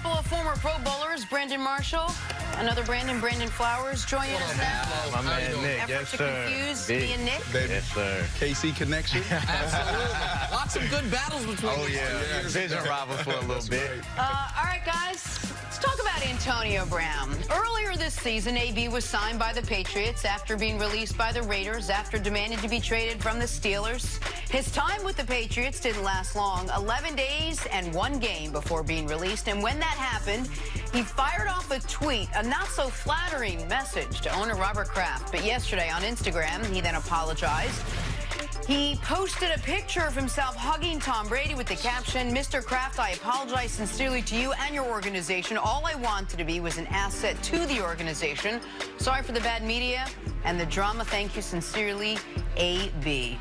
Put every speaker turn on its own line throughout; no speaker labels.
couple of former Pro Bowlers, Brandon Marshall, another Brandon Flowers, joining us now.
My man Nick, yes sir.
Confuse me and Nick.
Yes sir.
KC connection.
Absolutely. Lots of good battles between
Oh yeah, vision rivals for a little bit.
All right, guys, let's talk about Antonio Brown. Earlier this season, AB was signed by the Patriots after being released by the Raiders after demanding to be traded from the Steelers. His time with the Patriots didn't last long, 11 days and 1 game before being released. And when that happened, he fired off a tweet, a not-so-flattering message to owner Robert Kraft. But yesterday on Instagram, he then apologized. He posted a picture of himself hugging Tom Brady with the caption, "Mr. Kraft, I apologize sincerely to you and your organization. All I wanted to be was an asset to the organization. Sorry for the bad media and the drama. Thank you sincerely, AB."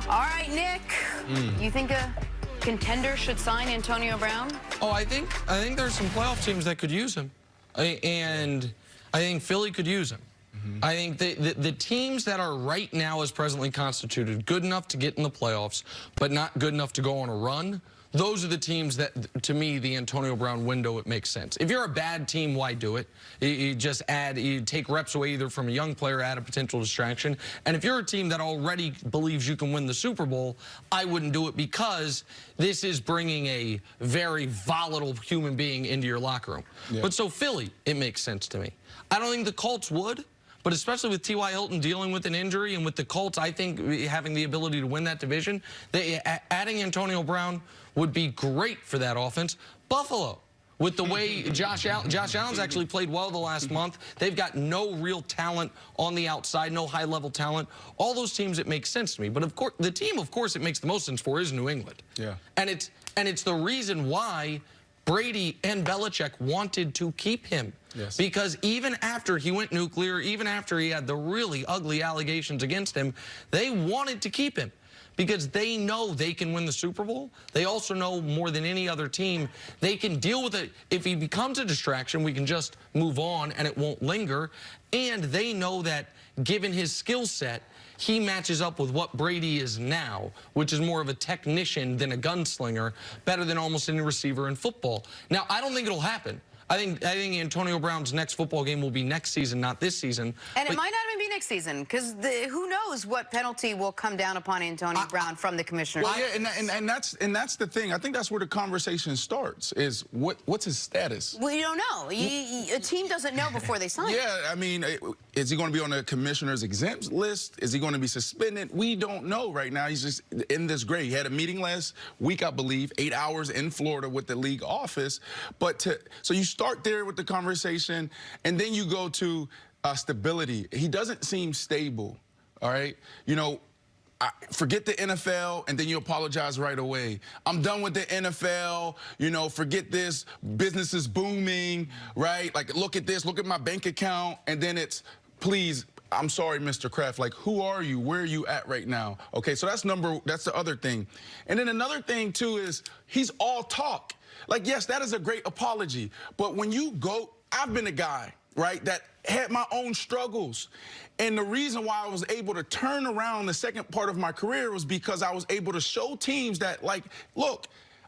All right, Nick, you think a contender should sign Antonio Brown?
Oh, I think there's some playoff teams that could use him, and I think Philly could use him. I think the teams that are right now as presently constituted, good enough to get in the playoffs, but not good enough to go on a run, those are the teams that, to me, the Antonio Brown window, it makes sense. If you're a bad team, why do it? You just you take reps away either from a young player, add a potential distraction. And if you're a team that already believes you can win the Super Bowl, I wouldn't do it because this is bringing a very volatile human being into your locker room. Yeah. But so Philly, it makes sense to me. I don't think the Colts would. But especially with T.Y. Hilton dealing with an injury and with the Colts, I think having the ability to win that division, adding Antonio Brown would be great for that offense. Buffalo, with the way Josh Allen's actually played well the last month. They've got no real talent on the outside, no high-level talent. All those teams, it makes sense to me. But of course, the team, of course, it makes the most sense for is New England. Yeah. And it's the reason why Brady and Belichick wanted to keep him. Yes. Because even after he went nuclear, even after he had the really ugly allegations against him, they wanted to keep him because they know they can win the Super Bowl. They also know more than any other team, they can deal with it. If he becomes a distraction, we can just move on and it won't linger. And they know that given his skill set, he matches up with what Brady is now, which is more of a technician than a gunslinger, better than almost any receiver in football. Now, I don't think it'll happen. I think Antonio Brown's next football game will be next season, not this season.
And it might not even be next season, because who knows what penalty will come down upon Antonio Brown from the commissioner.
Well, yeah, and that's the thing. I think that's where the conversation starts. Is what's his status?
Well, you don't know. A team doesn't know before they sign.
Yeah, I mean, is he going to be on the commissioner's exempt list? Is he going to be suspended? We don't know right now. He's just in this gray. He had a meeting last week, I believe, 8 hours in Florida with the league office. But so you start there with the conversation, and then you go to stability. He doesn't seem stable, all right? You know, forget the NFL, and then you apologize right away. I'm done with the NFL, you know, forget this, business is booming, right? Like, look at this, look at my bank account, and then it's, please, I'm sorry, Mr. Kraft, like, who are you? Where are you at right now? Okay, so that's the other thing. And then another thing, too, is he's all talk. Like, yes, that is a great apology. But when you go, I've been a guy, right, that had my own struggles. And the reason why I was able to turn around the second part of my career was because I was able to show teams that, like, look,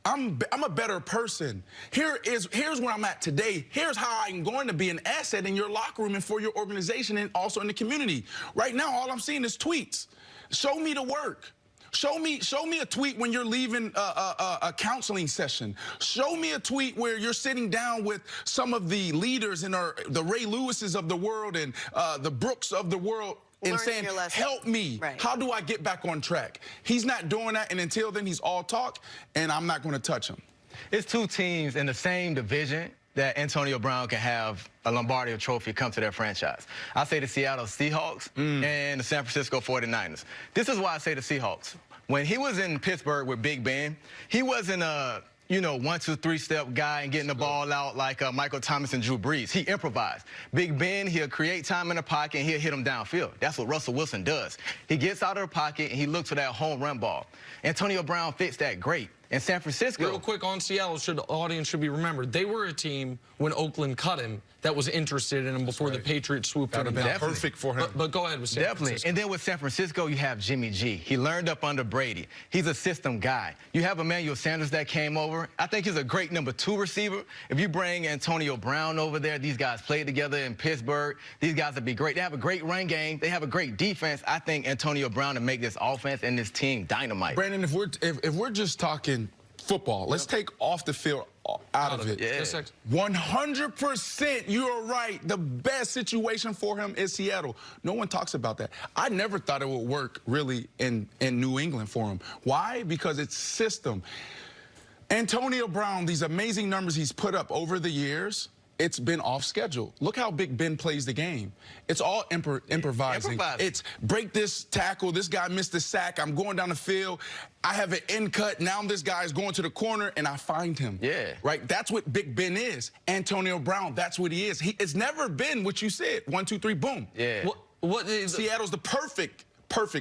I'm a better person. Here's where I'm at today. Here's how I'm going to be an asset in your locker room and for your organization and also in the community. Right now, all I'm seeing is tweets. Show me the work. Show me a tweet when you're leaving a counseling session. Show me a tweet where you're sitting down with some of the leaders in the Ray Lewises of the world and the Brooks of the world and saying, help me. Right. How do I get back on track? He's not doing that, and until then, he's all talk, and I'm not going to touch him.
It's two teams in the same division that Antonio Brown can have a Lombardi trophy come to their franchise. I say the Seattle Seahawks and the San Francisco 49ers. This is why I say the Seahawks. When he was in Pittsburgh with Big Ben, he wasn't a, you know, 1, 2, 3 step guy and getting the ball out like Michael Thomas and Drew Brees. He improvised. Big Ben, he'll create time in the pocket and he'll hit him downfield. That's what Russell Wilson does. He gets out of the pocket and he looks for that home run ball. Antonio Brown fits that great. In San Francisco.
Real quick on Seattle, the audience should be remembered. They were a team when Oakland cut him that was interested in him before the Patriots swooped in.
That would have been perfect for him.
But go ahead with San Francisco.
And then with San Francisco, you have Jimmy G. He learned up under Brady. He's a system guy. You have Emmanuel Sanders that came over. I think he's a great number 2 receiver. If you bring Antonio Brown over there, these guys played together in Pittsburgh. These guys would be great. They have a great run game. They have a great defense. I think Antonio Brown to make this offense and this team dynamite.
Brandon, if we're just talking football, let's take off the field out of it.
Yeah.
100%, you're right. The best situation for him is Seattle. No one talks about that. I never thought it would work really in New England for him. Why? Because it's system. Antonio Brown, these amazing numbers he's put up over the years, it's been off schedule. Look how Big Ben plays the game. It's all improvising. It's break this tackle. This guy missed the sack. I'm going down the field. I have an end cut. Now this guy is going to the corner, and I find him.
Yeah.
Right? That's what Big Ben is. Antonio Brown, that's what he is. It's never been what you said. 1, 2, 3, boom.
Yeah.
What is
Seattle's the perfect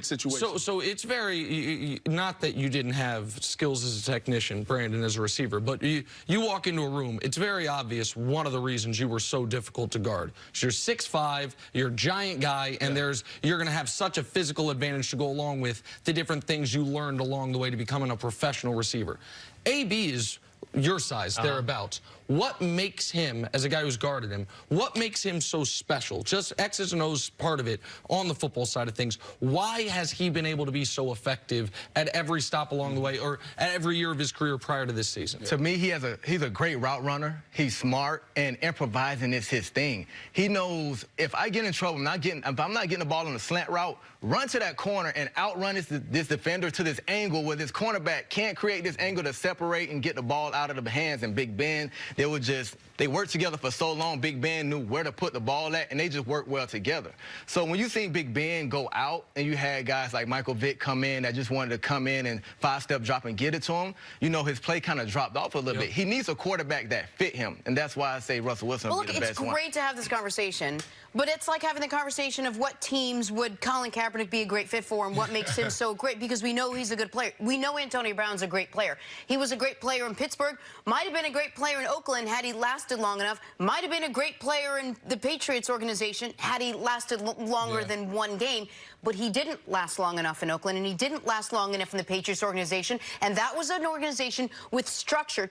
situation.
So it's very, not that you didn't have skills as a technician, Brandon, as a receiver, but you walk into a room, it's very obvious one of the reasons you were so difficult to guard. So you're 6'5", you're a giant guy, and you're going to have such a physical advantage to go along with the different things you learned along the way to becoming a professional receiver. AB is your size, thereabouts. What makes him, as a guy who's guarded him, what makes him so special? Just X's and O's part of it on the football side of things. Why has he been able to be so effective at every stop along the way or at every year of his career prior to this season?
To me, he's a great route runner. He's smart, and improvising is his thing. He knows if I get in trouble, if I'm not getting the ball on a slant route, run to that corner and outrun this defender to this angle where this cornerback can't create this angle to separate and get the ball out of the hands. And Big Ben, they worked together for so long. Big Ben knew where to put the ball at, and they just worked well together. So when you see Big Ben go out and you had guys like Michael Vick come in that just wanted to come in and 5-step drop and get it to him, you know his play kind of dropped off a little bit. He needs a quarterback that fit him, and that's why I say Russell Wilson will be the best one.
It's great to have this conversation, but it's like having the conversation of what teams would Colin Kaepernick be a great fit for and what makes him so great, because we know he's a good player. We know Antonio Brown's a great player. He was a great player in Pittsburgh, might have been a great player in Oakland had he lasted long enough, might have been a great player in the Patriots organization had he lasted longer than one game, but he didn't last long enough in Oakland, and he didn't last long enough in the Patriots organization, and that was an organization with structure.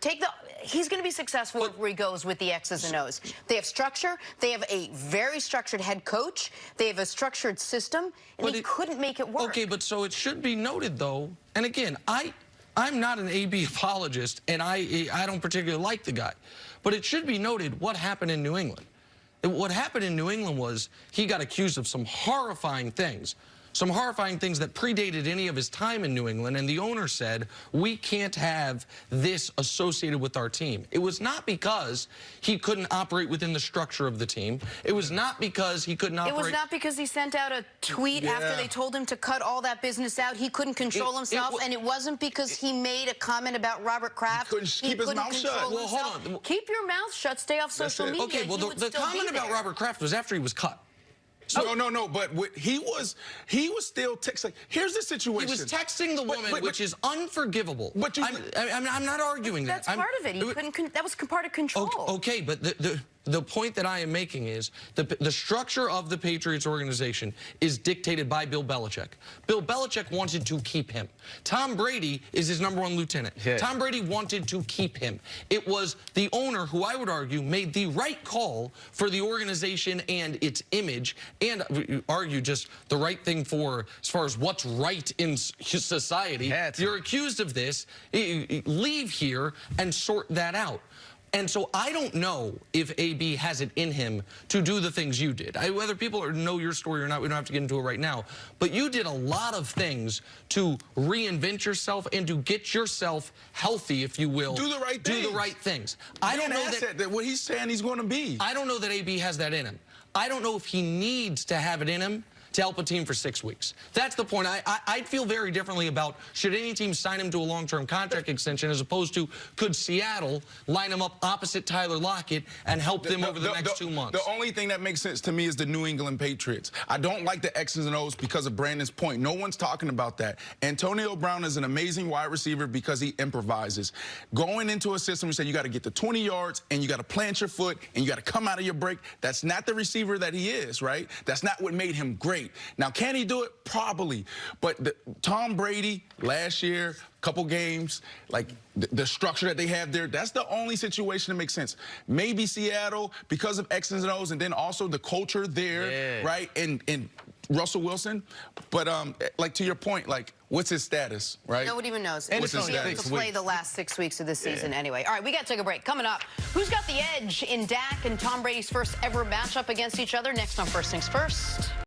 He's going to be successful where he goes with the X's and O's. They have structure. They have a very structured head coach. They have a structured system, and he couldn't make it work.
Okay, but so it should be noted, though, and again, I'm not an AB apologist, and I don't particularly like the guy, but it should be noted what happened in New England. What happened in New England was he got accused of some horrifying things that predated any of his time in New England, and the owner said, we can't have this associated with our team. It was not because he couldn't operate within the structure of the team. It was not because he couldn't operate.
It was not because he sent out a tweet after they told him to cut all that business out. He couldn't control himself, and it wasn't because he made a comment about Robert Kraft.
He couldn't keep his mouth shut.
Well, hold on. Keep your mouth shut. Stay off social media.
Okay, well, the comment about Robert Kraft was after he was cut.
So, no, but he was still texting. Here's the situation.
He was texting the woman, which is unforgivable. But I'm not arguing that.
That's part of it. He couldn't. That was part of control.
Okay, but the point that I am making is the structure of the Patriots organization is dictated by Bill Belichick. Bill Belichick wanted to keep him. Tom Brady is his #1 lieutenant. Yeah. Tom Brady wanted to keep him. It was the owner who I would argue made the right call for the organization and its image, and argue just the right thing for as far as what's right in society. You're accused of this. Leave here and sort that out. And so I don't know if AB has it in him to do the things you did. Whether people know your story or not, we don't have to get into it right now. But you did a lot of things to reinvent yourself and to get yourself healthy, if you will.
Do the right things.
Do the right things. I don't know
that what he's saying he's going to be.
I don't know that AB has that in him. I don't know if he needs to have it in him to help a team for 6 weeks. That's the point. I'd feel very differently about should any team sign him to a long-term contract extension as opposed to could Seattle line him up opposite Tyler Lockett and help them over the next 2 months.
The only thing that makes sense to me is the New England Patriots. I don't like the X's and O's because of Brandon's point. No one's talking about that. Antonio Brown is an amazing wide receiver because he improvises. Going into a system, you say you got to get to 20 yards and you got to plant your foot and you got to come out of your break. That's not the receiver that he is, right? That's not what made him great. Now, can he do it? Probably. But Tom Brady last year, couple games, like the structure that they have there, that's the only situation that makes sense. Maybe Seattle because of X's and O's, and then also the culture there, right? And Russell Wilson. But like to your point, like what's his status, right?
Nobody even knows.
And
What's
it's
his
only
status?
6
To play
weeks.
the last 6 weeks of the season anyway. All right, we got to take a break. Coming up, who's got the edge in Dak and Tom Brady's first ever matchup against each other? Next on First Things First.